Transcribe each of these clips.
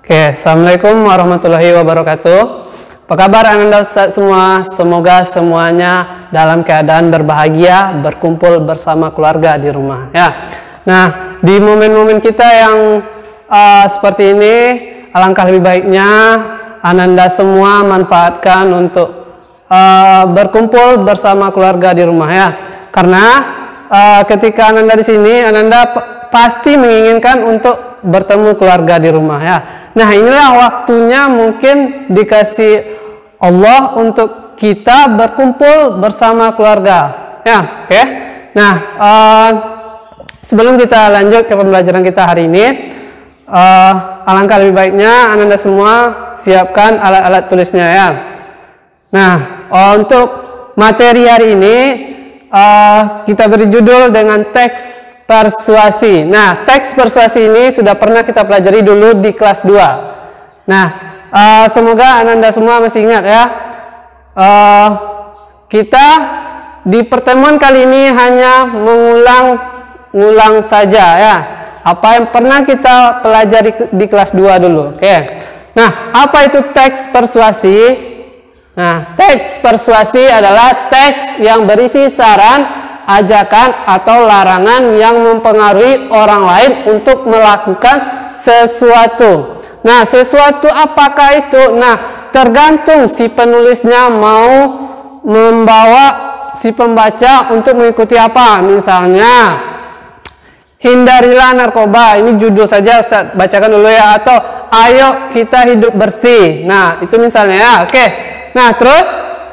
Oke, Assalamualaikum warahmatullahi wabarakatuh. Apa kabar Anda Ustaz semua? Semoga semuanya dalam keadaan berbahagia, berkumpul bersama keluarga di rumah. Ya. Nah, di momen-momen kita yang seperti ini, alangkah lebih baiknya Anda semua manfaatkan untuk berkumpul bersama keluarga di rumah ya. Karena ketika Anda di sini, Anda pasti menginginkan untuk bertemu keluarga di rumah ya. Nah, inilah waktunya mungkin dikasih Allah untuk kita berkumpul bersama keluarga ya. Oke. Nah, sebelum kita lanjut ke pembelajaran kita hari ini, alangkah lebih baiknya Anda semua siapkan alat-alat tulisnya ya. Nah, untuk materi hari ini kita beri judul dengan teks persuasi. Nah, teks persuasi ini sudah pernah kita pelajari dulu di kelas 2. Nah, semoga Anda semua masih ingat ya. Kita di pertemuan kali ini hanya mengulang saja ya. Apa yang pernah kita pelajari di kelas 2 dulu. Oke. Nah, apa itu teks persuasi? Nah, teks persuasi adalah teks yang berisi saran, ajakan atau larangan yang mempengaruhi orang lain untuk melakukan sesuatu. Nah, sesuatu apakah itu? Nah, tergantung si penulisnya mau membawa si pembaca untuk mengikuti apa. Misalnya, hindarilah narkoba. Ini judul saja Ustaz bacakan dulu ya. Atau ayo kita hidup bersih. Nah, itu misalnya ya. Oke. Nah, terus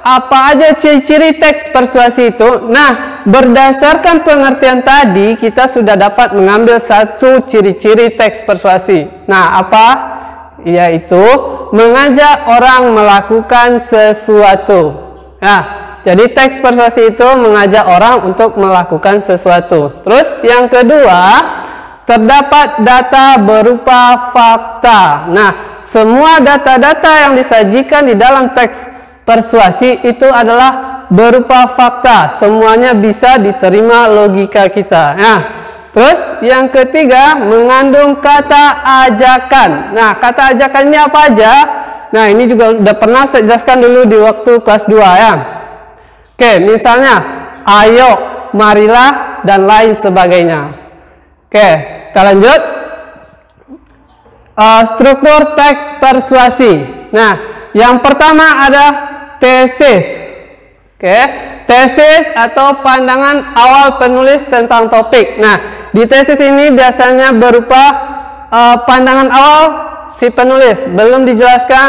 apa aja ciri-ciri teks persuasi itu? Nah, berdasarkan pengertian tadi, kita sudah dapat mengambil satu ciri-ciri teks persuasi. Nah, apa? Yaitu mengajak orang melakukan sesuatu. Nah, jadi teks persuasi itu mengajak orang untuk melakukan sesuatu. Terus yang kedua, terdapat data berupa fakta. Nah, semua data-data yang disajikan di dalam teks persuasi itu adalah berupa fakta. Semuanya bisa diterima logika kita. Nah, terus yang ketiga, mengandung kata ajakan. Nah, kata ajakan ini apa aja? Nah, ini juga udah pernah saya jelaskan dulu di waktu kelas 2 ya. Oke, misalnya ayo, marilah, dan lain sebagainya. Oke, kita lanjut. Struktur teks persuasi. Nah, yang pertama ada tesis. Oke, tesis atau pandangan awal penulis tentang topik. Nah, di tesis ini biasanya berupa pandangan awal si penulis, belum dijelaskan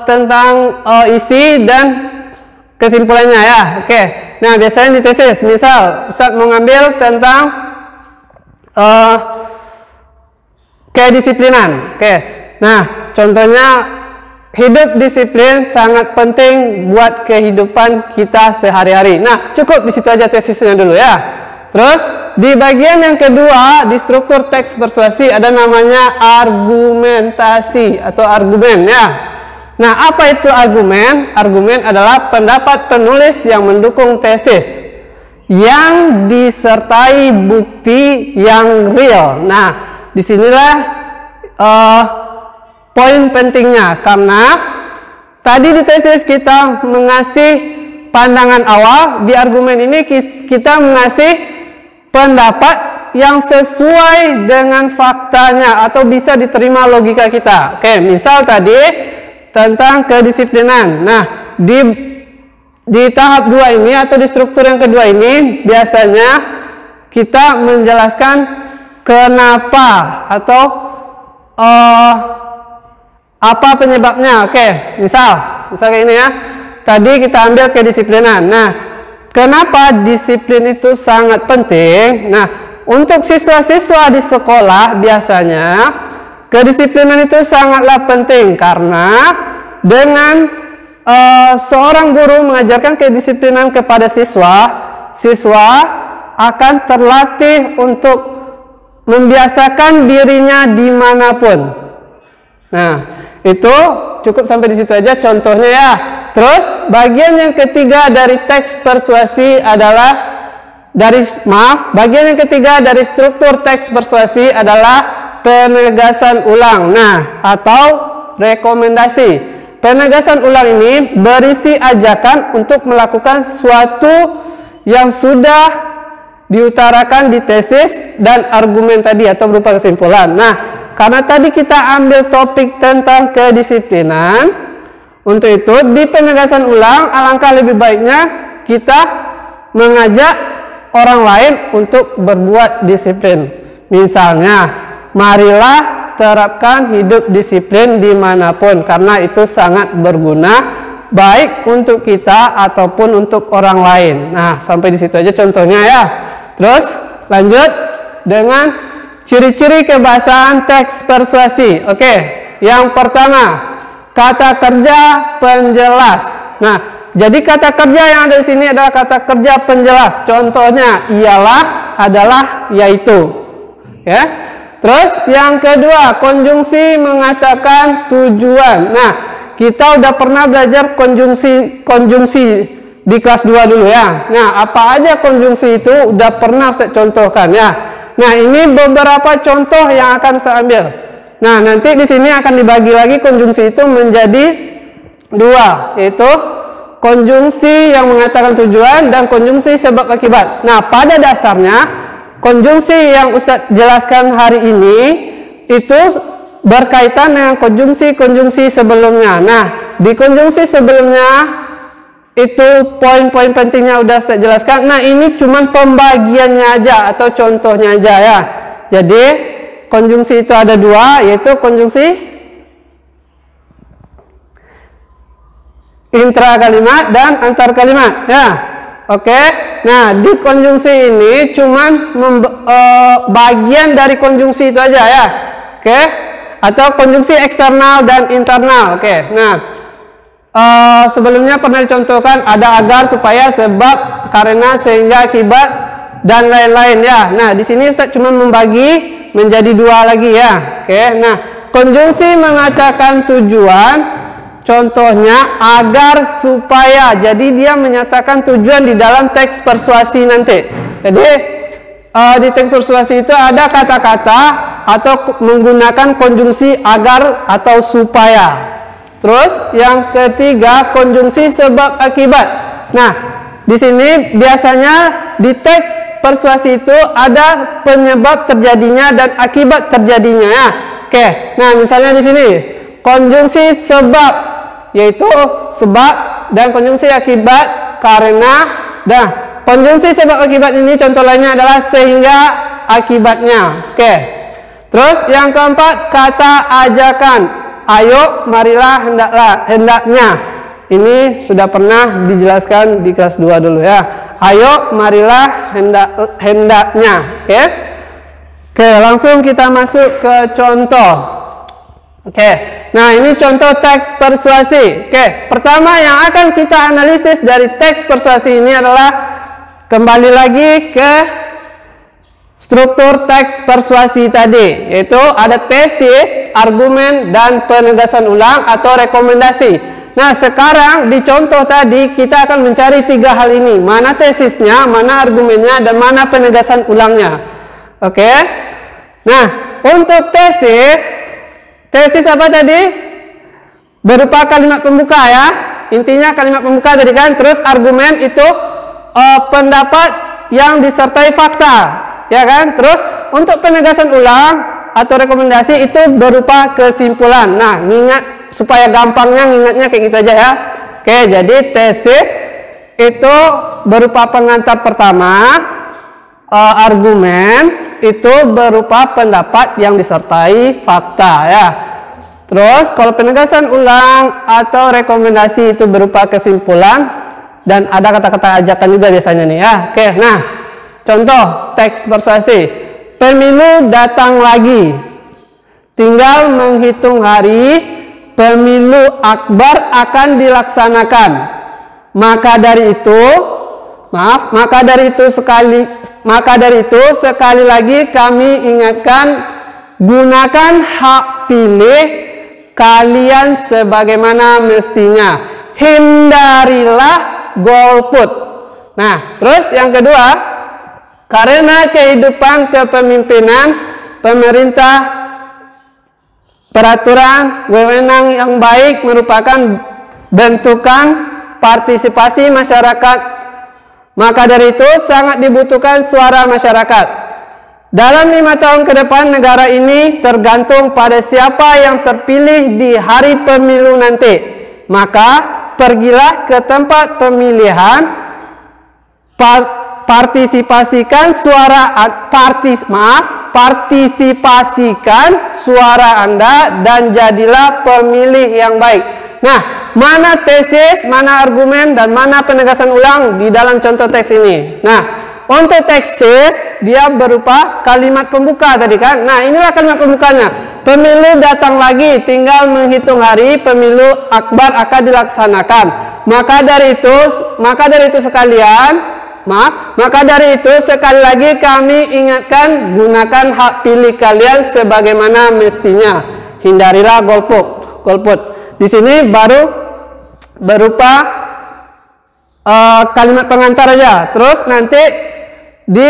tentang isi dan kesimpulannya ya. Oke. Nah, biasanya di tesis, misal Ustaz mau ngambil tentang kedisiplinan. Oke. Nah, contohnya hidup disiplin sangat penting buat kehidupan kita sehari-hari. Nah, cukup di situ aja tesisnya dulu ya. Terus di bagian yang kedua di struktur teks persuasi ada namanya argumentasi atau argumen ya. Nah, apa itu argumen? Argumen adalah pendapat penulis yang mendukung tesis yang disertai bukti yang real. Nah, disinilah poin pentingnya, karena tadi di tesis kita mengasih pandangan awal, di argumen ini kita mengasih pendapat yang sesuai dengan faktanya atau bisa diterima logika kita. Oke, misal tadi tentang kedisiplinan. Nah, di tahap 2 ini atau di struktur yang kedua ini biasanya kita menjelaskan kenapa atau apa penyebabnya. Oke, misal kayak ini ya. Tadi kita ambil kedisiplinan. Nah, kenapa disiplin itu sangat penting? Nah, untuk siswa-siswa di sekolah biasanya kedisiplinan itu sangatlah penting karena dengan seorang guru mengajarkan kedisiplinan kepada siswa akan terlatih untuk membiasakan dirinya dimanapun. Nah, itu cukup sampai di situ aja contohnya ya. Terus bagian yang ketiga dari teks persuasi adalah bagian yang ketiga dari struktur teks persuasi adalah penegasan ulang. Nah, atau rekomendasi. Penegasan ulang ini berisi ajakan untuk melakukan sesuatu yang sudah diutarakan di tesis dan argumen tadi atau berupa kesimpulan. Nah, karena tadi kita ambil topik tentang kedisiplinan, untuk itu di penegasan ulang alangkah lebih baiknya kita mengajak orang lain untuk berbuat disiplin. Misalnya, marilah terapkan hidup disiplin dimanapun, karena itu sangat berguna baik untuk kita ataupun untuk orang lain. Nah, sampai di situ aja contohnya ya. Terus lanjut dengan ciri-ciri kebahasaan teks persuasi. Oke, yang pertama, kata kerja penjelas. Nah, jadi kata kerja yang ada di sini adalah kata kerja penjelas. Contohnya ialah, adalah, yaitu. Ya. Terus yang kedua, konjungsi mengatakan tujuan. Nah, kita udah pernah belajar konjungsi di kelas 2 dulu ya. Nah, apa aja konjungsi itu udah pernah saya contohkan ya. Nah, ini beberapa contoh yang akan saya ambil. Nah, nanti di sini akan dibagi lagi konjungsi itu menjadi 2, yaitu konjungsi yang mengatakan tujuan dan konjungsi sebab akibat. Nah, pada dasarnya konjungsi yang Ustadz jelaskan hari ini itu berkaitan dengan konjungsi sebelumnya. Nah, di konjungsi sebelumnya itu poin-poin pentingnya udah Ustadz jelaskan. Nah, ini cuman pembagiannya aja atau contohnya aja ya. Jadi konjungsi itu ada 2, yaitu konjungsi intra kalimat dan antar kalimat ya. Oke, nah di konjungsi ini cuman bagian dari konjungsi itu aja ya. Oke, atau konjungsi eksternal dan internal. Oke, nah sebelumnya pernah dicontohkan ada agar, supaya, sebab, karena, sehingga, akibat, dan lain-lain ya. Nah, di sini Ustaz cuma membagi menjadi 2 lagi ya. Oke, nah konjungsi mengatakan tujuan. Contohnya agar, supaya. Jadi dia menyatakan tujuan di dalam teks persuasi nanti. Jadi di teks persuasi itu ada kata-kata atau menggunakan konjungsi agar atau supaya. Terus yang ketiga konjungsi sebab akibat. Nah, di sini biasanya di teks persuasi itu ada penyebab terjadinya dan akibat terjadinya ya. Oke. Nah, misalnya di sini konjungsi sebab yaitu sebab dan konjungsi akibat karena. Nah, konjungsi sebab akibat ini contoh lainnya adalah sehingga, akibatnya. Oke. Terus yang keempat kata ajakan. Ayo, marilah, hendaknya. Ini sudah pernah dijelaskan di kelas 2 dulu ya. Ayo, marilah, hendaknya. Oke. Oke, langsung kita masuk ke contoh. Oke, nah ini contoh teks persuasi. Oke, pertama yang akan kita analisis dari teks persuasi ini adalah kembali lagi ke struktur teks persuasi tadi, yaitu ada tesis, argumen, dan penegasan ulang atau rekomendasi. Nah, sekarang di contoh tadi kita akan mencari 3 hal ini. Mana tesisnya, mana argumennya, dan mana penegasan ulangnya. Oke. Nah, untuk tesis apa tadi? Berupa kalimat pembuka ya. Intinya kalimat pembuka tadi kan. Terus argumen itu pendapat yang disertai fakta, ya kan? Terus untuk penegasan ulang atau rekomendasi itu berupa kesimpulan. Nah, ingat supaya gampangnya ngingatnya kayak gitu aja ya. Oke, jadi tesis itu berupa pengantar pertama, argumen itu berupa pendapat yang disertai fakta ya. Terus kalau penegasan ulang atau rekomendasi itu berupa kesimpulan dan ada kata-kata ajakan juga biasanya nih ya. Oke, nah contoh teks persuasi. Pemilu datang lagi. Tinggal menghitung hari pemilu akbar akan dilaksanakan. Maka dari itu sekali lagi kami ingatkan, gunakan hak pilih kalian sebagaimana mestinya. Hindarilah golput. Nah, terus yang kedua, Karena kehidupan kepemimpinan, pemerintah, peraturan, wewenang yang baik merupakan bentukan partisipasi masyarakat. Maka dari itu sangat dibutuhkan suara masyarakat. Dalam 5 tahun ke depan negara ini tergantung pada siapa yang terpilih di hari pemilu nanti. Maka pergilah ke tempat pemilihan, partisipasikan suara Anda dan jadilah pemilih yang baik. Nah, mana tesis, mana argumen, dan mana penegasan ulang di dalam contoh teks ini. Nah, untuk tesis dia berupa kalimat pembuka tadi kan. Nah, inilah kalimat pembukanya. Pemilu datang lagi, tinggal menghitung hari pemilu akbar akan dilaksanakan. Maka dari itu sekali lagi kami ingatkan, gunakan hak pilih kalian sebagaimana mestinya. Hindarilah golput. Di sini baru berupa kalimat pengantar aja. Terus nanti di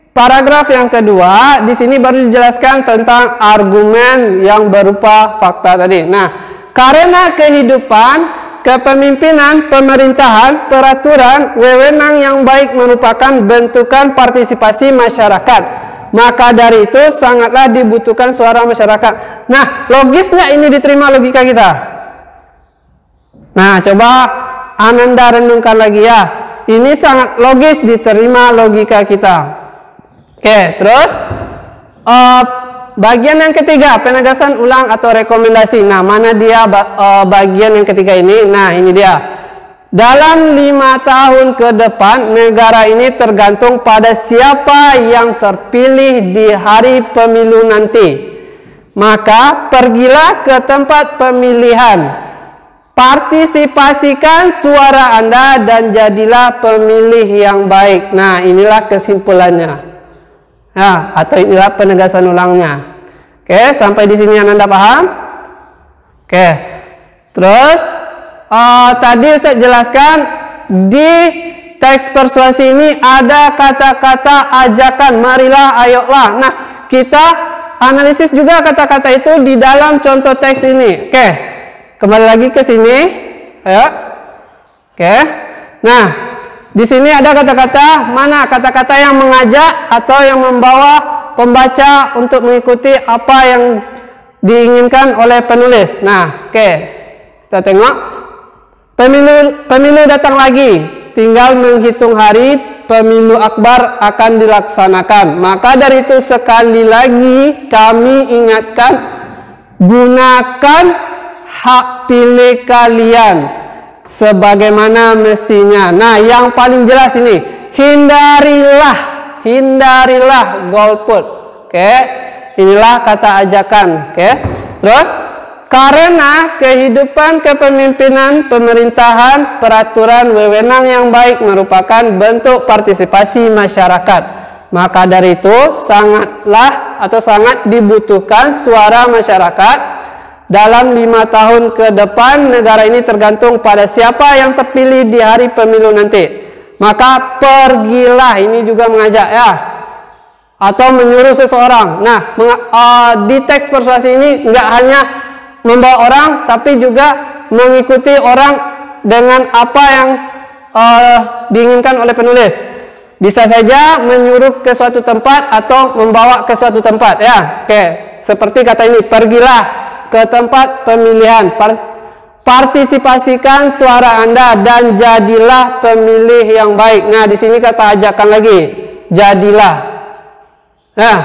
paragraf yang kedua di sini baru dijelaskan tentang argumen yang berupa fakta tadi. Nah, karena kehidupan, kepemimpinan, pemerintahan, peraturan, wewenang yang baik merupakan bentukan partisipasi masyarakat. Maka dari itu sangatlah dibutuhkan suara masyarakat. Nah, logis nggak ini diterima logika kita? Nah, coba Ananda renungkan lagi ya. Ini sangat logis diterima logika kita. Oke, terus bagian yang ketiga, penegasan ulang atau rekomendasi. Nah, mana dia bagian yang ketiga ini? Nah, ini dia. Dalam 5 tahun ke depan, negara ini tergantung pada siapa yang terpilih di hari pemilu nanti. Maka, pergilah ke tempat pemilihan. Partisipasikan suara Anda dan jadilah pemilih yang baik. Nah, inilah kesimpulannya. Nah, atau inilah penegasan ulangnya. Oke, sampai di sini Anda paham? Oke. Terus tadi Ustaz jelaskan di teks persuasi ini ada kata-kata ajakan, marilah, ayolah. Nah, kita analisis juga kata-kata itu di dalam contoh teks ini. Oke, kembali lagi ke sini. Ayo. Oke. Nah, di sini ada kata-kata, mana kata-kata yang mengajak atau yang membawa pembaca untuk mengikuti apa yang diinginkan oleh penulis. Nah, oke. Kita tengok. Pemilu datang lagi, tinggal menghitung hari pemilu akbar akan dilaksanakan. Maka dari itu sekali lagi kami ingatkan, gunakan hak pilih kalian sebagaimana mestinya. Nah, yang paling jelas ini, hindarilah golput. Oke, inilah kata ajakan. Oke, terus karena kehidupan kepemimpinan, pemerintahan, peraturan, wewenang yang baik merupakan bentuk partisipasi masyarakat. Maka dari itu sangat dibutuhkan suara masyarakat. Dalam 5 tahun ke depan negara ini tergantung pada siapa yang terpilih di hari pemilu nanti. Maka pergilah, ini juga mengajak ya, atau menyuruh seseorang. Nah, di teks persuasi ini nggak hanya membawa orang, tapi juga mengikuti orang dengan apa yang diinginkan oleh penulis. Bisa saja menyuruh ke suatu tempat atau membawa ke suatu tempat ya. Oke, seperti kata ini, pergilah ke tempat pemilihan, partisipasikan suara Anda dan jadilah pemilih yang baik. Nah, di sini kata ajakan lagi, jadilah. Nah,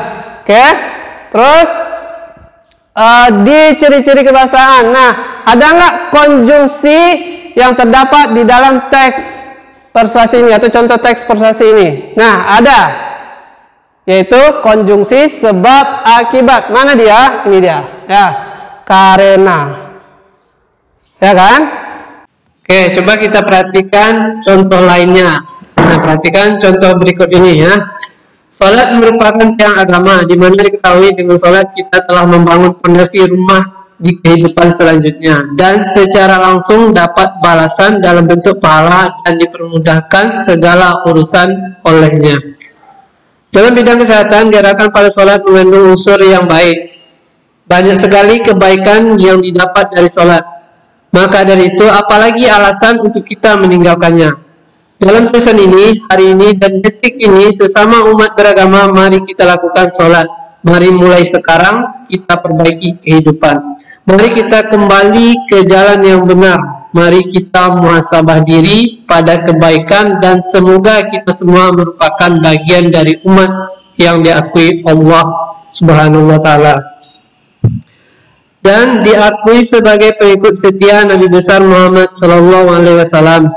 oke. Terus di ciri-ciri kebahasaan. Nah, ada nggak konjungsi yang terdapat di dalam teks persuasi ini atau contoh teks persuasi ini? Nah, ada, yaitu konjungsi sebab akibat. Mana dia? Ini dia. Ya, karena. Ya kan? Oke, coba kita perhatikan contoh lainnya. Nah, perhatikan contoh berikut ini ya. Salat merupakan tiang agama, di mana diketahui dengan salat kita telah membangun fondasi rumah di kehidupan selanjutnya, dan secara langsung dapat balasan dalam bentuk pahala dan dipermudahkan segala urusan olehnya. Dalam bidang kesehatan, gerakan pada sholat mengandung unsur yang baik. Banyak sekali kebaikan yang didapat dari sholat. Maka dari itu, apalagi alasan untuk kita meninggalkannya. Dalam tulisan ini, hari ini dan detik ini, sesama umat beragama, mari kita lakukan sholat. Mari mulai sekarang kita perbaiki kehidupan. Mari kita kembali ke jalan yang benar. Mari kita muhasabah diri pada kebaikan dan semoga kita semua merupakan bagian dari umat yang diakui Allah Subhanahu wa taala dan diakui sebagai pengikut setia Nabi besar Muhammad sallallahu alaihi wasallam.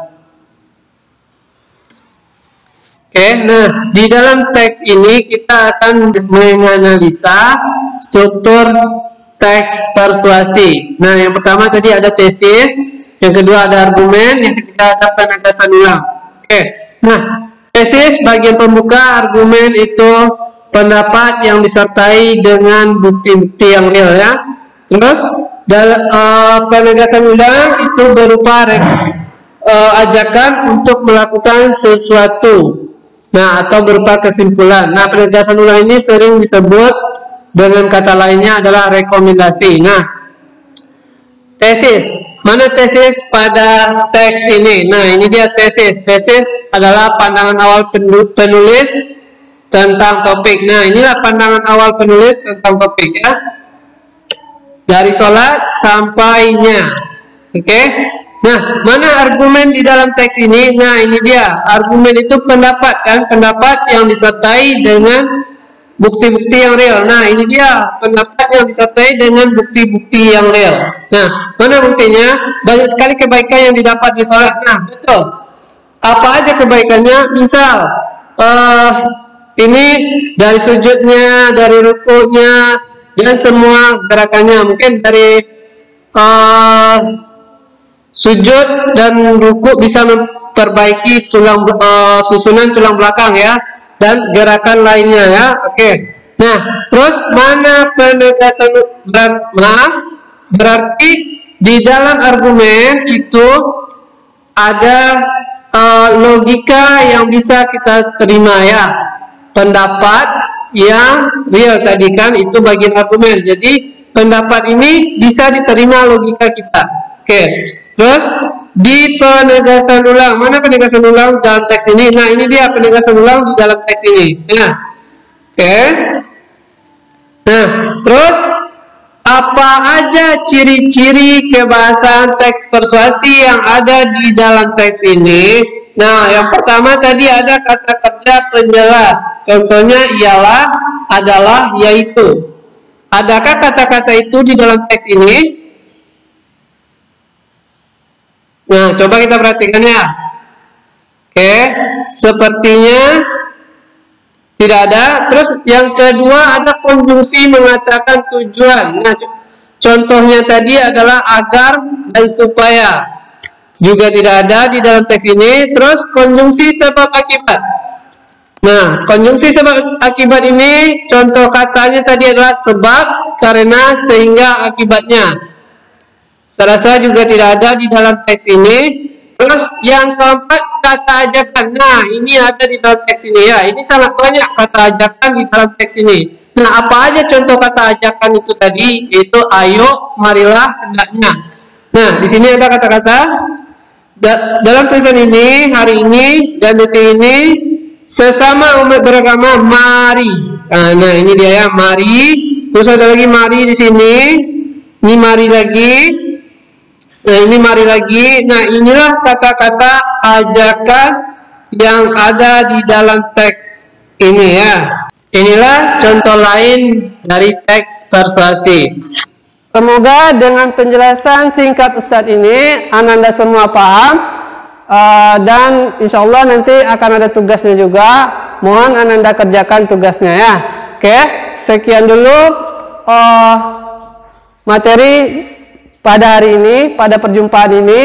Oke, nah di dalam teks ini kita akan menganalisa struktur teks persuasi. Nah, yang pertama tadi ada tesis, yang kedua ada argumen, yang ketiga ada penegasan ulang. Oke, nah tesis bagian pembuka, argumen itu pendapat yang disertai dengan bukti-bukti yang real ya. Terus penegasan ulang itu berupa ajakan untuk melakukan sesuatu. Nah, atau berupa kesimpulan. Nah, penegasan ulang ini sering disebut dengan kata lainnya adalah rekomendasi. Nah, tesis. Mana tesis pada teks ini? Nah, ini dia tesis. Tesis adalah pandangan awal penulis tentang topik. Nah, inilah pandangan awal penulis tentang topik ya. Dari sholat sampainya. Oke. Nah, mana argumen di dalam teks ini? Nah, ini dia. Argumen itu pendapat kan? Pendapat yang disertai dengan bukti-bukti yang real. Nah, ini dia pendapat yang disertai dengan bukti-bukti yang real. Nah, mana buktinya? Banyak sekali kebaikan yang didapat di sholat. Nah, betul. Apa aja kebaikannya? Misal, ini dari sujudnya, dari rukunya, dan semua gerakannya. Mungkin dari sujud dan ruku bisa memperbaiki susunan tulang belakang ya. Dan gerakan lainnya ya. Oke. Nah, terus mana penegasan berarti di dalam argumen itu ada logika yang bisa kita terima ya. Pendapat yang real tadi kan itu bagian argumen. Jadi pendapat ini bisa diterima logika kita. Oke. Terus di penegasan ulang, mana penegasan ulang dalam teks ini? Nah, ini dia penegasan ulang di dalam teks ini. Nah, oke. Nah, terus apa aja ciri-ciri kebahasaan teks persuasi yang ada di dalam teks ini? Nah, yang pertama tadi ada kata kerja penjelas. Contohnya ialah, adalah, yaitu. Adakah kata-kata itu di dalam teks ini? Nah, coba kita perhatikan ya. Oke, sepertinya tidak ada. Terus yang kedua ada konjungsi mengatakan tujuan. Nah, contohnya tadi adalah agar dan supaya. Juga tidak ada di dalam teks ini. Terus konjungsi sebab akibat. Nah, konjungsi sebab akibat ini contoh katanya tadi adalah sebab, karena, sehingga, akibatnya. Saya rasa juga tidak ada di dalam teks ini. Terus yang keempat kata ajakan. Nah, ini ada di dalam teks ini ya. Ini sangat banyak kata ajakan di dalam teks ini. Nah, apa aja contoh kata ajakan itu tadi? Yaitu ayo, marilah, hendaknya. Nah, di sini ada kata-kata dalam tulisan ini, hari ini dan detik ini, sesama umat beragama, mari. Nah, ini dia ya, mari. Terus ada lagi mari di sini. Ini mari lagi. Nah, ini mari lagi. Nah, inilah kata-kata ajakan yang ada di dalam teks ini ya. Inilah contoh lain dari teks persuasi. Semoga dengan penjelasan singkat Ustadz ini Ananda semua paham, dan insya Allah nanti akan ada tugasnya juga. Mohon Ananda kerjakan tugasnya ya. Oke, sekian dulu materi pada hari ini, pada perjumpaan ini.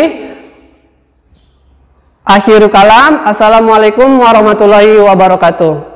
Akhirul kalam. Assalamualaikum warahmatullahi wabarakatuh.